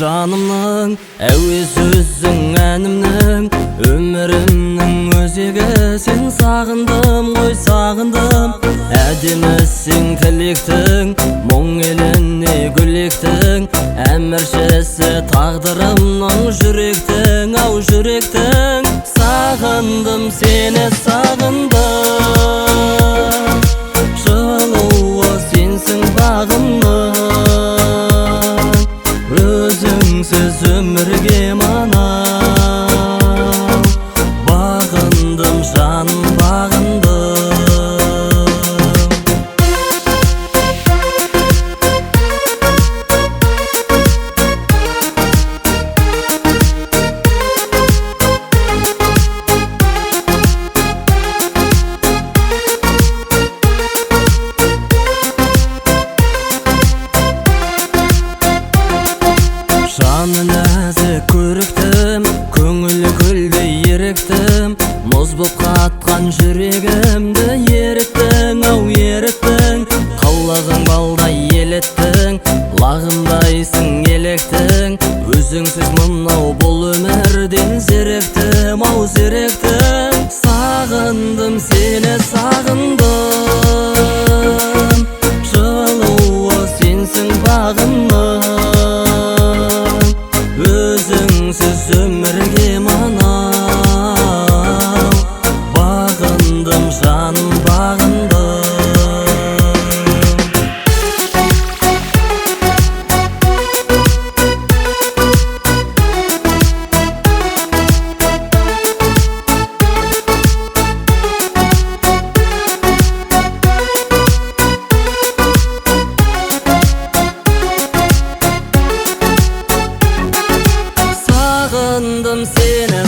жанымның, әуез өзің әнімнің, өмірімнің өзегі. Сен сағындым ғой, сағындым. Әдемісің тілектің, мұң еліне гүлектің, әміршісі тағдырымның жүректің, ау жүректің. Сағындым сені, сағындым, жылуы сенсің бағымның, өзіңсіз өмірге манау, бағындым жаным, бағындым. Жаны нәзік көріктім, көңілі гүлдей еріктім, мұз боп қатқан жүрегімді еріттің, ау еріттің. Қылығың балдай елеттің, лағымдайсың електің, өзіңсіз мынау бұл өмірден зеректім, ау зеректім. Сағындым сені, сағындым, жылуы сенсің бағымның, өзіңсіз өмірге манау, бағындым жаным, бағындым. Сағындым сені,